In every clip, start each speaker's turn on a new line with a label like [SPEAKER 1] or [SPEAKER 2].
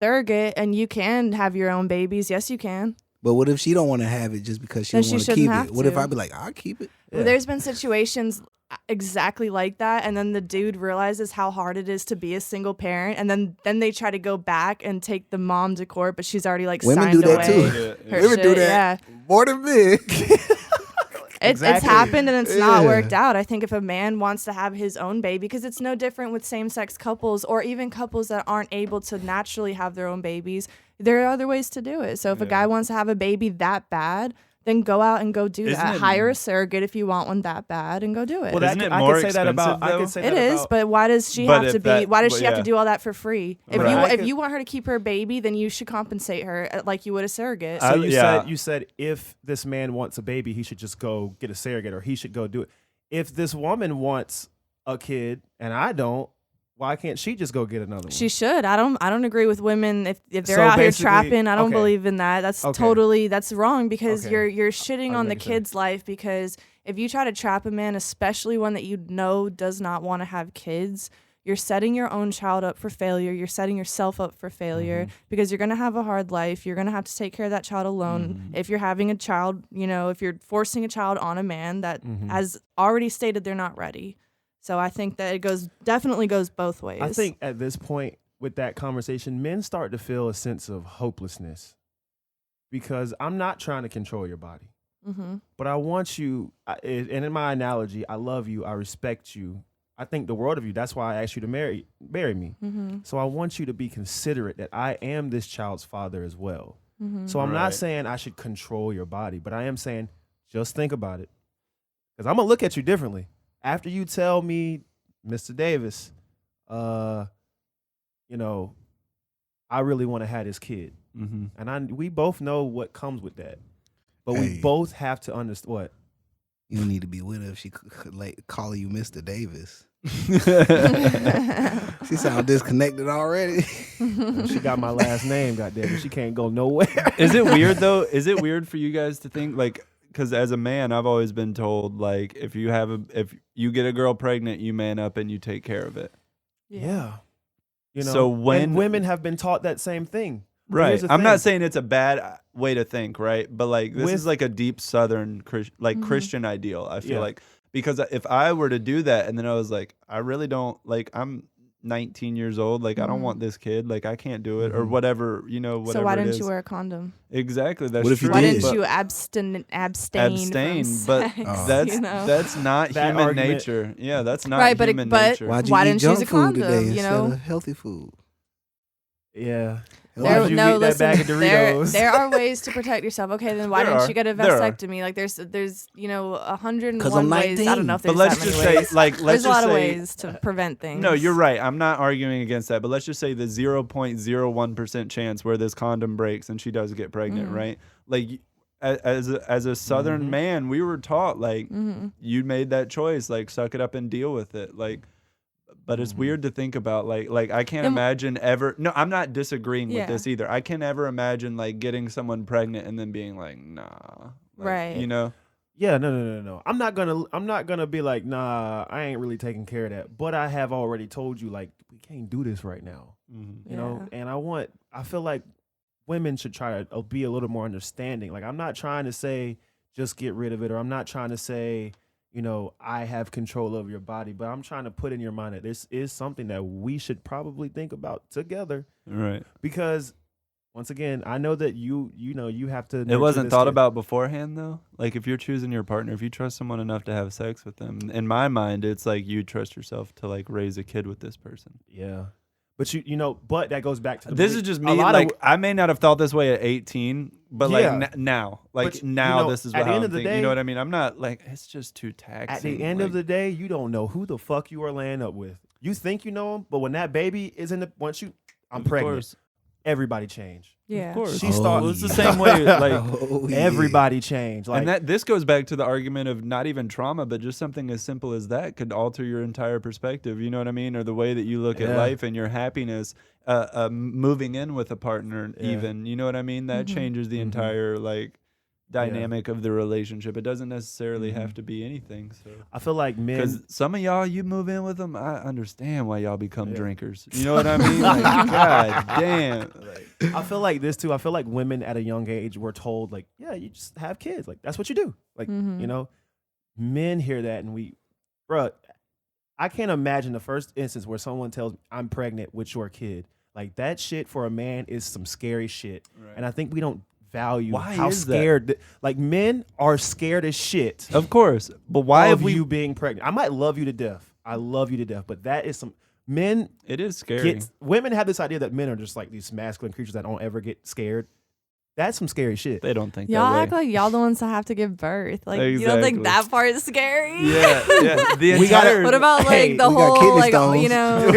[SPEAKER 1] surrogate and you can have your own babies. Yes, you can.
[SPEAKER 2] But what if she don't want to have it just because she
[SPEAKER 1] Then
[SPEAKER 2] don't
[SPEAKER 1] she
[SPEAKER 2] want to
[SPEAKER 1] shouldn't
[SPEAKER 2] keep
[SPEAKER 1] have
[SPEAKER 2] it? What if
[SPEAKER 1] to.
[SPEAKER 2] I be like, I'll keep it?
[SPEAKER 1] Well, there's been situations exactly like that, and then the dude realizes how hard it is to be a single parent, and then they try to go back and take the mom to court, but she's already like
[SPEAKER 2] Women
[SPEAKER 1] signed
[SPEAKER 2] do that
[SPEAKER 1] away.
[SPEAKER 2] too.
[SPEAKER 1] Her
[SPEAKER 2] Women
[SPEAKER 1] shit,
[SPEAKER 2] do that more than men.
[SPEAKER 1] It's happened and it's not worked out. I think if a man wants to have his own baby, because it's no different with same-sex couples or even couples that aren't able to naturally have their own babies, there are other ways to do it. So if a guy wants to have a baby that bad, then go out and go do that. Hire a surrogate if you want one that bad and go do it.
[SPEAKER 3] Well,
[SPEAKER 4] Isn't it more expensive, though?
[SPEAKER 1] It is, but why does she have to be? Why does she have to do all that for free? If you want her to keep her baby, then you should compensate her like you would a surrogate.
[SPEAKER 3] So you said if this man wants a baby, he should just go get a surrogate, or he should go do it. If this woman wants a kid and I don't, why can't she just go get another one?
[SPEAKER 1] She should. I don't agree with women if they're out here trapping. I don't believe in that. That's that's wrong, because you're shitting on the kid's life, because if you try to trap a man, especially one that you know does not want to have kids, you're setting your own child up for failure. You're setting yourself up for failure, because you're going to have a hard life. You're going to have to take care of that child alone. If you're having a child, if you're forcing a child on a man that has already stated they're not ready. So I think that it definitely goes both ways.
[SPEAKER 3] I think at this point with that conversation, men start to feel a sense of hopelessness, because I'm not trying to control your body, but I want you, and in my analogy, I love you, I respect you, I think the world of you. That's why I asked you to marry me. So I want you to be considerate that I am this child's father as well. So I'm not saying I should control your body, but I am saying just think about it, because I'm going to look at you differently. After you tell me, Mr. Davis, I really want to have this kid. And we both know what comes with that. But we both have to understand what?
[SPEAKER 2] You need to be with her if she like calling you Mr. Davis. She sound disconnected already.
[SPEAKER 3] She got my last name, goddamn. She can't go nowhere.
[SPEAKER 4] Is it weird though? Is it weird for you guys to think like? Because as a man, I've always been told, like, if you get a girl pregnant, you man up and you take care of it.
[SPEAKER 3] Yeah.
[SPEAKER 4] So when
[SPEAKER 3] women have been taught that same thing.
[SPEAKER 4] Right. I'm not saying it's a bad way to think, right? But like this is like a deep Southern Christian ideal, I feel like. Because if I were to do that and then I was like, I really don't, like, I'm 19 years old, like I don't want this kid, like I can't do it or whatever, whatever.
[SPEAKER 1] So why didn't you wear a condom?
[SPEAKER 4] Exactly, that's
[SPEAKER 2] what if
[SPEAKER 4] true.
[SPEAKER 2] you
[SPEAKER 1] why
[SPEAKER 2] did?
[SPEAKER 1] didn't you abstain
[SPEAKER 4] from but that's not
[SPEAKER 3] that
[SPEAKER 4] human
[SPEAKER 3] argument.
[SPEAKER 4] nature. Yeah, that's not human nature.
[SPEAKER 2] Why'd you
[SPEAKER 1] why
[SPEAKER 2] eat
[SPEAKER 1] didn't you use a
[SPEAKER 2] junk food
[SPEAKER 1] condom?
[SPEAKER 2] today instead of healthy food?
[SPEAKER 3] Yeah.
[SPEAKER 1] There,
[SPEAKER 3] you
[SPEAKER 1] no,
[SPEAKER 3] eat
[SPEAKER 1] listen.
[SPEAKER 3] that bag of Doritos?
[SPEAKER 1] There are ways to protect yourself. Okay, then why didn't you get a vasectomy? Like there's 101 ways. I don't know if there's
[SPEAKER 4] let's
[SPEAKER 1] that many
[SPEAKER 4] just
[SPEAKER 1] ways.
[SPEAKER 4] say, like,
[SPEAKER 1] there's a lot of ways to prevent things.
[SPEAKER 4] No, you're right. I'm not arguing against that, but let's just say the 0.01% chance where this condom breaks and she does get pregnant, right? Like, as a Southern man, we were taught like you made that choice, like suck it up and deal with it, like. But it's weird to think about, like I can't imagine ever. No, I'm not disagreeing with this either. I can never imagine like getting someone pregnant and then being like, nah, like,
[SPEAKER 1] right?
[SPEAKER 3] Yeah, no. I'm not gonna be like, nah, I ain't really taking care of that. But I have already told you, like, we can't do this right now. You know, and I feel like women should try to be a little more understanding. Like, I'm not trying to say just get rid of it, or I'm not trying to say, I have control over your body, but I'm trying to put in your mind that this is something that we should probably think about together.
[SPEAKER 4] Right.
[SPEAKER 3] Because once again, I know that you have to.
[SPEAKER 4] It wasn't thought about beforehand though. Like if you're choosing your partner, if you trust someone enough to have sex with them, in my mind, it's like you trust yourself to like raise a kid with this person.
[SPEAKER 3] Yeah. But but that goes back to
[SPEAKER 4] this is just me. Like I may not have thought this way at 18, but like now, like now, this is what I'm thinking. You know what I mean? I'm not like it's just too taxing.
[SPEAKER 3] At the end of the day, you don't know who the fuck you are laying up with. You think you know him, but when that baby is I'm pregnant. Course. Everybody changed.
[SPEAKER 1] Yeah,
[SPEAKER 4] of course.
[SPEAKER 3] She started.
[SPEAKER 4] It's the same way. Like
[SPEAKER 3] everybody changed. Like,
[SPEAKER 4] and this goes back to the argument of not even trauma, but just something as simple as that could alter your entire perspective. You know what I mean, or the way that you look at life and your happiness. Moving in with a partner, even you know what I mean. That changes the entire like dynamic of the relationship. It doesn't necessarily have to be anything. So
[SPEAKER 3] I feel like men,
[SPEAKER 4] because some of y'all, you move in with them, I understand why y'all become drinkers. You know what I mean? Like, God damn. Like,
[SPEAKER 3] I feel like this too. I feel like women at a young age were told like, yeah, you just have kids. Like that's what you do. Like you know, men hear that and bro, I can't imagine the first instance where someone tells me I'm pregnant with your kid. Like that shit for a man is some scary shit. Right. And I think we don't value how scared like men are scared as shit.
[SPEAKER 4] Of course. But why have
[SPEAKER 3] you being pregnant? I might love you to death. I love you to death, but that is some men.
[SPEAKER 4] It is scary.
[SPEAKER 3] Women have this idea that men are just like these masculine creatures that don't ever get scared. That's some scary shit.
[SPEAKER 4] They don't think
[SPEAKER 1] y'all
[SPEAKER 4] that way.
[SPEAKER 1] act like y'all the ones that have to give birth. Like you don't think that part is scary?
[SPEAKER 4] Yeah.
[SPEAKER 1] What about like the whole like you know?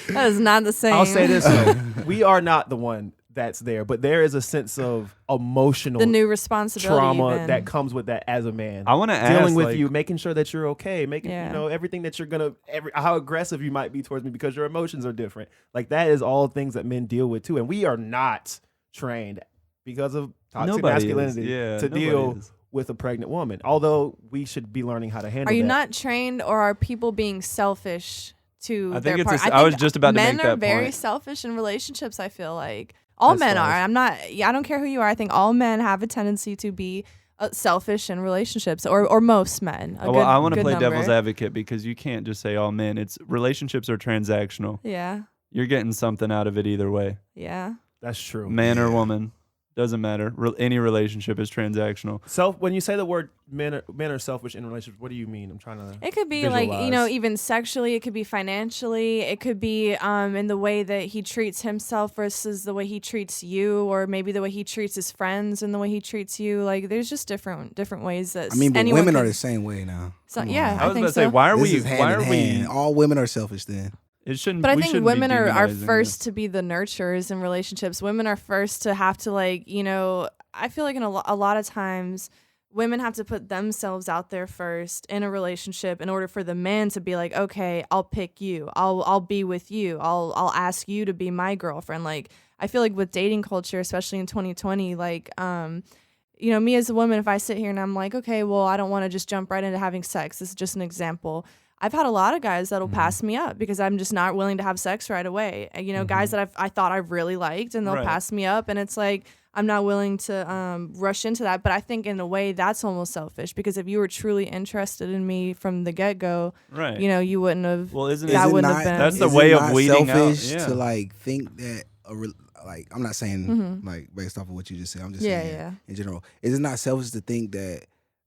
[SPEAKER 1] That is not the same.
[SPEAKER 3] I'll say this though. We are not the one that's there, but there is a sense of emotional
[SPEAKER 1] the new responsibility
[SPEAKER 3] trauma that comes with that as a man.
[SPEAKER 4] I want to ask,
[SPEAKER 3] dealing with you, making sure that you're okay, making you know everything that you're gonna how aggressive you might be towards me because your emotions are different. Like that is all things that men deal with too, and we are not trained because of toxic masculinity to deal with a pregnant woman. Although we should be learning how to handle.
[SPEAKER 1] Are you
[SPEAKER 3] that.
[SPEAKER 1] not trained, or are people being selfish to
[SPEAKER 4] I
[SPEAKER 1] their
[SPEAKER 4] think
[SPEAKER 1] part?
[SPEAKER 4] I was just about to make that point.
[SPEAKER 1] Men are very selfish in relationships. I feel like. All men are. I'm not. I don't care who you are. I think all men have a tendency to be selfish in relationships, or most men.
[SPEAKER 4] I want to play devil's advocate because you can't just say all men. It's relationships are transactional.
[SPEAKER 1] Yeah.
[SPEAKER 4] You're getting something out of it either way.
[SPEAKER 1] Yeah.
[SPEAKER 3] That's true.
[SPEAKER 4] Man or woman. Doesn't matter. Any relationship is transactional.
[SPEAKER 3] When you say the word men are selfish in relationships, what do you mean? I'm trying to.
[SPEAKER 1] It could be like even sexually. It could be financially. It could be in the way that he treats himself versus the way he treats you, or maybe the way he treats his friends and the way he treats you. Like there's just different ways that.
[SPEAKER 2] I mean, but women are the same way now.
[SPEAKER 1] So yeah,
[SPEAKER 4] I was about to say, why are we?
[SPEAKER 2] All women are selfish then.
[SPEAKER 4] It shouldn't.
[SPEAKER 1] But I think women are first to be the nurturers in relationships. Women are first to have to I feel like in a lot of times women have to put themselves out there first in a relationship in order for the man to be like, okay, I'll pick you. I'll be with you. I'll ask you to be my girlfriend. Like I feel like with dating culture, especially in 2020, like me as a woman, if I sit here and I'm like, okay, well, I don't want to just jump right into having sex. This is just an example. I've had a lot of guys that'll pass me up because I'm just not willing to have sex right away. Guys that I thought I really liked, and they'll pass me up, and it's like I'm not willing to rush into that. But I think in a way that's almost selfish, because if you were truly interested in me from the get-go, you wouldn't have.
[SPEAKER 4] Well, isn't
[SPEAKER 2] that
[SPEAKER 4] wouldn't
[SPEAKER 2] have
[SPEAKER 4] been. That's the way of weeding out.
[SPEAKER 2] To like think that I'm not saying like based off of what you just said. I'm just saying in general. Is it not selfish to think that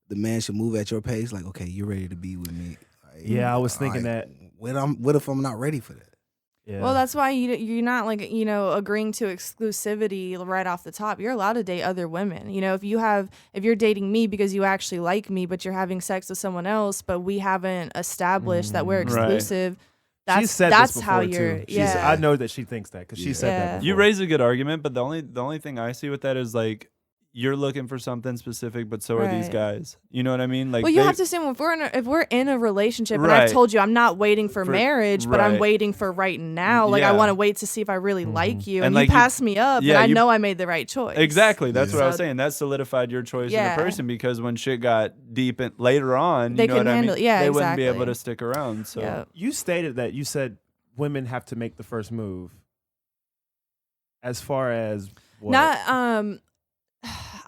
[SPEAKER 2] the man should move at your pace? Like, okay, you're ready to be with me.
[SPEAKER 3] Yeah, I was thinking that.
[SPEAKER 2] What if I'm not ready for that?
[SPEAKER 3] Yeah.
[SPEAKER 1] Well, that's why you're not agreeing to exclusivity right off the top. You're allowed to date other women. If you're dating me because you actually like me, but you're having sex with someone else, but we haven't established that we're exclusive.
[SPEAKER 3] Right.
[SPEAKER 1] That's how you're.
[SPEAKER 3] I know that she thinks that because she said that before.
[SPEAKER 4] You raise a good argument, but the only thing I see with that is like, you're looking for something specific, but so are these guys. You know what I mean? Like,
[SPEAKER 1] well, you have to assume if we're in a relationship, and I've told you I'm not waiting for marriage, but I'm waiting for right now. Like I want to wait to see if I really like you, and you pass me up, and I know I made the right choice.
[SPEAKER 4] Exactly, that's what I was saying. That solidified your choice in a person, because when shit got deep later on,
[SPEAKER 1] they couldn't handle it. Yeah,
[SPEAKER 4] they wouldn't be able to stick around. So
[SPEAKER 3] you stated that you said women have to make the first move. As far as what?
[SPEAKER 1] Not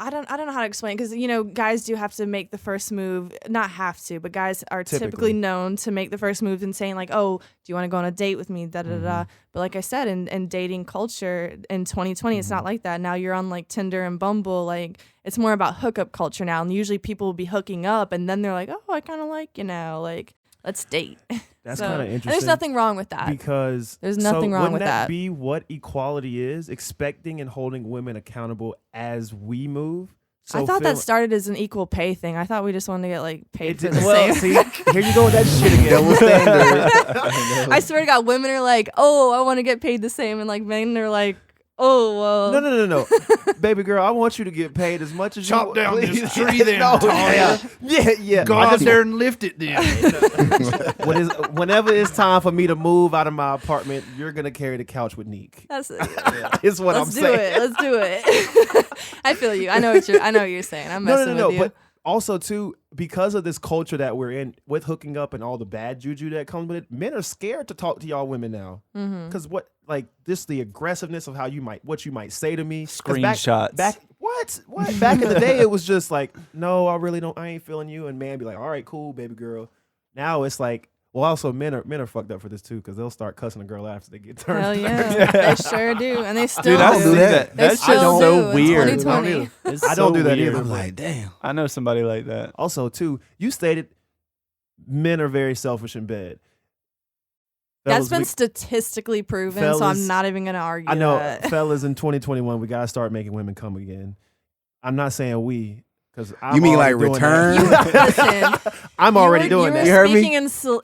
[SPEAKER 1] I don't know how to explain, because guys do have to make the first move. Not have to, but guys are typically known to make the first move and saying like, "Oh, do you want to go on a date with me?" Da da da. But like I said, in dating culture in 2020, it's not like that. Now you're on like Tinder and Bumble. Like it's more about hookup culture now, and usually people will be hooking up, and then they're like, "Oh, I kind of like you now. Like let's date."
[SPEAKER 3] That's kind of interesting.
[SPEAKER 1] There's nothing wrong with that,
[SPEAKER 3] because
[SPEAKER 1] there's nothing wrong with that.
[SPEAKER 3] Wouldn't that be what equality is? Expecting and holding women accountable as we move.
[SPEAKER 1] So I thought that started as an equal pay thing. I thought we just wanted to get like paid for the
[SPEAKER 3] same.
[SPEAKER 1] See,
[SPEAKER 3] here you go with that shit again. Double standard.
[SPEAKER 1] I swear to God, women are like, "Oh, I want to get paid the same," and like men are like, Oh, whoa.
[SPEAKER 3] No. Baby girl, I want you to get paid as much as
[SPEAKER 5] Chop
[SPEAKER 3] you
[SPEAKER 5] down
[SPEAKER 3] please.
[SPEAKER 5] this tree then, Talia.
[SPEAKER 3] Yeah.
[SPEAKER 5] Go out there and lift it then.
[SPEAKER 3] Whenever it's time for me to move out of my apartment, you're going to carry the couch with Nique.
[SPEAKER 1] That's it.
[SPEAKER 3] Is what I'm saying.
[SPEAKER 1] Let's do it. I feel you. I know what you're saying. I'm messing with you.
[SPEAKER 3] But also, too, because of this culture that we're in with hooking up and all the bad juju that comes with it, men are scared to talk to y'all women now. Because this the aggressiveness of what you might say to me.
[SPEAKER 4] Screenshots.
[SPEAKER 3] What? Back in the day, it was just like, no, I ain't feeling you. And man be like, all right, cool, baby girl. Now it's like, well, also men are fucked up for this too, because they'll start cussing a girl after they get turned.
[SPEAKER 1] Hell yeah, they sure do, and they still
[SPEAKER 4] Dude, I
[SPEAKER 1] do.
[SPEAKER 4] do that. That's just so weird.
[SPEAKER 1] It's 2020.
[SPEAKER 3] I don't do that either.
[SPEAKER 2] I'm like, damn.
[SPEAKER 4] I know somebody like that.
[SPEAKER 3] Also, too, you stated men are very selfish in bed.
[SPEAKER 1] That's been statistically proven, so I'm not even going to argue.
[SPEAKER 3] I know,
[SPEAKER 1] that.
[SPEAKER 3] Fellas, in 2021, we gotta start making women come again. I'm not saying we.
[SPEAKER 2] You mean like return?
[SPEAKER 1] Listen,
[SPEAKER 3] I'm already doing that.
[SPEAKER 2] You heard me?
[SPEAKER 1] Speaking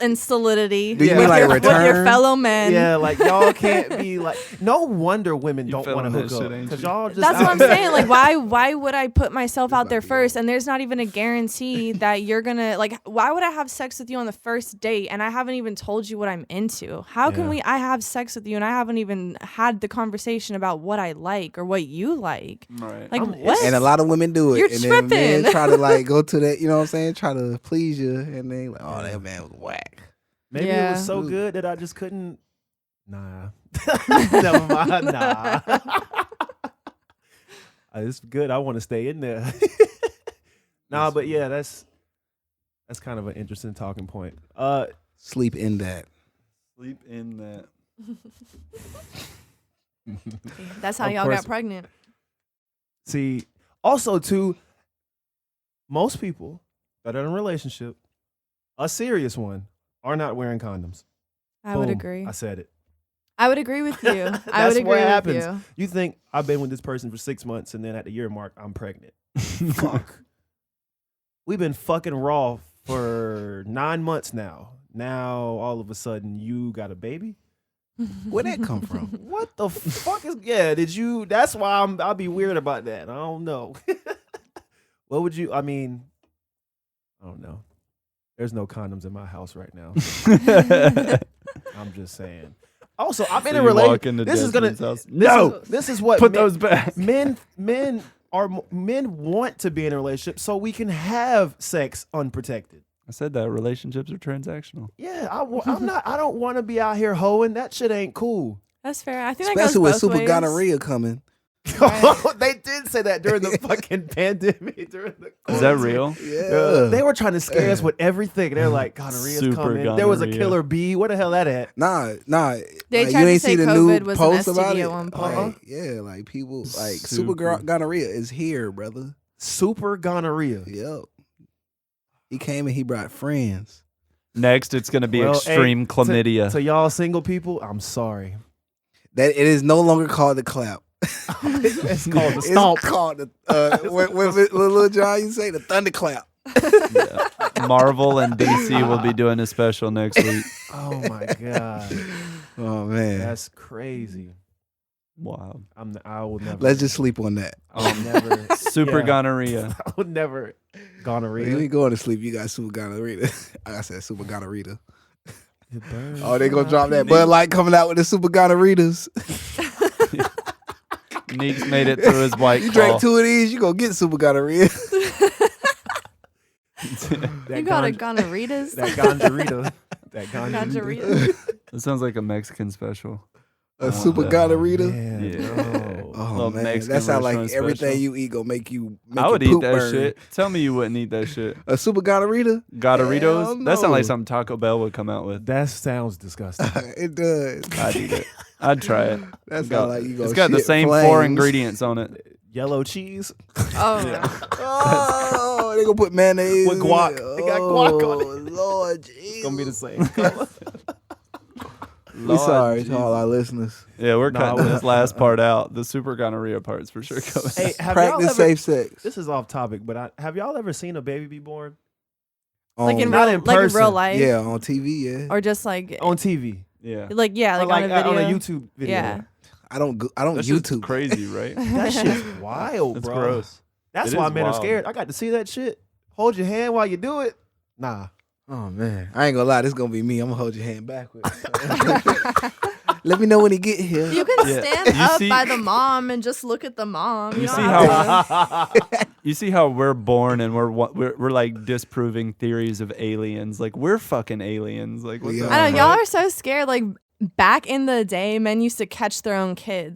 [SPEAKER 1] in solidity
[SPEAKER 2] Do you
[SPEAKER 1] with,
[SPEAKER 2] mean like
[SPEAKER 1] with
[SPEAKER 2] return?
[SPEAKER 1] your fellow men.
[SPEAKER 3] Yeah, like y'all can't be like. No wonder women don't want to hook up, because y'all just.
[SPEAKER 1] That's what I'm saying. Like, why would I put myself out there first? And there's not even a guarantee that you're gonna like. Why would I have sex with you on the first date and I haven't even told you what I'm into? How can I have sex with you and I haven't even had the conversation about what I like or what you like?
[SPEAKER 4] Right.
[SPEAKER 1] Like what?
[SPEAKER 2] And a lot of women do it.
[SPEAKER 1] You're
[SPEAKER 2] and
[SPEAKER 1] tripping.
[SPEAKER 2] Then men try to like go to that, you know what I'm saying? Try to please you, and then like, oh, that man was whack.
[SPEAKER 3] Maybe it was so good that I just couldn't. Nah. Never mind. Nah. It's good. I want to stay in there. Nah, but yeah, that's kind of an interesting talking point.
[SPEAKER 2] Sleep in that.
[SPEAKER 4] Sleep in that.
[SPEAKER 1] That's how y'all got pregnant.
[SPEAKER 3] See, also too, most people that are in a relationship, a serious one, are not wearing condoms.
[SPEAKER 1] I would agree.
[SPEAKER 3] I said it.
[SPEAKER 1] I would agree with you. I would agree with you.
[SPEAKER 3] You think I've been with this person for 6 months and then at the year mark, I'm pregnant. Fuck. We've been fucking raw for 9 months now. Now, all of a sudden, you got a baby?
[SPEAKER 2] Where'd that come from?
[SPEAKER 3] What the fuck is... Yeah, did you... That's why I'll be weird about that. I don't know. What would you... I mean... I don't know. There's no condoms in my house right now. I'm just saying. Also, I'm in a relationship. This is gonna. This is what
[SPEAKER 4] put those back.
[SPEAKER 3] Men want to be in a relationship so we can have sex unprotected.
[SPEAKER 4] I said that relationships are transactional.
[SPEAKER 3] Yeah, I'm not. I don't want to be out here hoeing. That shit ain't cool.
[SPEAKER 1] That's fair. I think
[SPEAKER 2] especially
[SPEAKER 1] that
[SPEAKER 2] with
[SPEAKER 1] goes
[SPEAKER 2] super
[SPEAKER 1] both ways.
[SPEAKER 2] gonorrhea coming.
[SPEAKER 3] They did say that during the fucking pandemic.
[SPEAKER 4] Is that real?
[SPEAKER 2] Yeah.
[SPEAKER 3] They were trying to scare us with everything. They're like, gonorrhea's
[SPEAKER 4] Super
[SPEAKER 3] coming.
[SPEAKER 4] gonorrhea.
[SPEAKER 3] There was a killer bee. Where the hell that at?
[SPEAKER 2] Nah.
[SPEAKER 1] They
[SPEAKER 2] like,
[SPEAKER 1] tried
[SPEAKER 2] you
[SPEAKER 1] to
[SPEAKER 2] ain't
[SPEAKER 1] say
[SPEAKER 2] see the
[SPEAKER 1] COVID
[SPEAKER 2] new
[SPEAKER 1] was
[SPEAKER 2] post
[SPEAKER 1] an
[SPEAKER 2] about
[SPEAKER 1] STD
[SPEAKER 2] it.
[SPEAKER 1] at one point.
[SPEAKER 2] Like, yeah, like people like super gonorrhea is here, brother.
[SPEAKER 3] Super gonorrhea.
[SPEAKER 2] Yep. He came and he brought friends.
[SPEAKER 4] Next, it's going to be extreme chlamydia.
[SPEAKER 3] So y'all single people, I'm sorry.
[SPEAKER 2] That it is no longer called the clap.
[SPEAKER 3] It's called the stomp.
[SPEAKER 2] It's called the what Little John you say the thunderclap.
[SPEAKER 4] Yeah. Marvel and DC will be doing a special next week.
[SPEAKER 3] Oh my god.
[SPEAKER 2] Oh man,
[SPEAKER 3] that's crazy.
[SPEAKER 4] Wow.
[SPEAKER 3] I will never.
[SPEAKER 2] Let's just sleep on that.
[SPEAKER 3] I'll never.
[SPEAKER 4] Super gonorrhea.
[SPEAKER 3] I would never. Gonorrhea.
[SPEAKER 2] You ain't going to sleep. You got super gonorrhea. I said super gonorrhea. Oh, they gonna drop that Bud Light coming out with the super gonorrheas.
[SPEAKER 4] Nique's made it through his white.
[SPEAKER 2] You drank 2 of these, you gonna get super gonorrhea.
[SPEAKER 1] You got a gonorrheas?
[SPEAKER 3] That ganjarita. That ganjarita.
[SPEAKER 4] That sounds like a Mexican special.
[SPEAKER 2] A super gonorrhea.
[SPEAKER 4] Yeah.
[SPEAKER 2] Oh man,
[SPEAKER 4] Mexican
[SPEAKER 2] that sounds like
[SPEAKER 4] restaurant
[SPEAKER 2] everything
[SPEAKER 4] special.
[SPEAKER 2] you eat gonna make you.
[SPEAKER 4] I would
[SPEAKER 2] your
[SPEAKER 4] eat
[SPEAKER 2] poop
[SPEAKER 4] that
[SPEAKER 2] burn.
[SPEAKER 4] shit. Tell me you wouldn't eat that shit.
[SPEAKER 2] A super gonorrhea?
[SPEAKER 4] Gotaritos? That sounds
[SPEAKER 2] no.
[SPEAKER 4] like something Taco Bell would come out with.
[SPEAKER 3] That sounds disgusting.
[SPEAKER 2] It does.
[SPEAKER 4] I'd eat it. I'd try it.
[SPEAKER 2] That sounds like you go.
[SPEAKER 4] It's got the
[SPEAKER 2] shit
[SPEAKER 4] same
[SPEAKER 2] flames.
[SPEAKER 4] 4 ingredients on it.
[SPEAKER 3] Yellow cheese.
[SPEAKER 1] Oh.
[SPEAKER 2] Oh, they gonna put mayonnaise
[SPEAKER 3] with guac. They got guac on it.
[SPEAKER 2] Lord, Jesus.
[SPEAKER 3] It's gonna be the same color.
[SPEAKER 2] We sorry to all our listeners.
[SPEAKER 4] Yeah, we're cutting this last part out. The super gonorrhea part's for sure coming.
[SPEAKER 3] Hey,
[SPEAKER 2] practice safe sex.
[SPEAKER 3] This is off topic, but have y'all ever seen a baby be born?
[SPEAKER 1] Like in
[SPEAKER 3] not
[SPEAKER 1] real,
[SPEAKER 3] in
[SPEAKER 1] like in
[SPEAKER 3] person.
[SPEAKER 1] real life?
[SPEAKER 2] Yeah, on TV, yeah.
[SPEAKER 1] Or just like
[SPEAKER 3] On TV.
[SPEAKER 4] Yeah.
[SPEAKER 1] like
[SPEAKER 3] Or
[SPEAKER 1] on a video.
[SPEAKER 3] on a YouTube video.
[SPEAKER 1] Yeah.
[SPEAKER 2] I don't
[SPEAKER 4] That's
[SPEAKER 2] YouTube.
[SPEAKER 4] just crazy, right?
[SPEAKER 3] That shit's wild,
[SPEAKER 4] That's
[SPEAKER 3] bro.
[SPEAKER 4] gross.
[SPEAKER 3] That's
[SPEAKER 4] It
[SPEAKER 3] why
[SPEAKER 4] is
[SPEAKER 3] men are
[SPEAKER 4] wild.
[SPEAKER 3] scared. I got to see that shit. Hold your hand while you do it. Nah.
[SPEAKER 2] Oh man, I ain't gonna lie. This gonna be me. I'm gonna hold your hand backwards. Let me know when he get here.
[SPEAKER 1] You can
[SPEAKER 4] Yeah.
[SPEAKER 1] stand
[SPEAKER 4] You
[SPEAKER 1] up
[SPEAKER 4] see-
[SPEAKER 1] by the mom and just look at the mom.
[SPEAKER 4] You
[SPEAKER 1] You
[SPEAKER 4] see
[SPEAKER 1] don't have
[SPEAKER 4] how
[SPEAKER 1] to-
[SPEAKER 4] you see how we're born and we're like disproving theories of aliens. Like we're fucking aliens. Like what
[SPEAKER 2] We
[SPEAKER 4] the
[SPEAKER 2] are.
[SPEAKER 1] I know
[SPEAKER 4] fuck?
[SPEAKER 1] y'all are so scared. Like back in the day, men used to catch their own kids.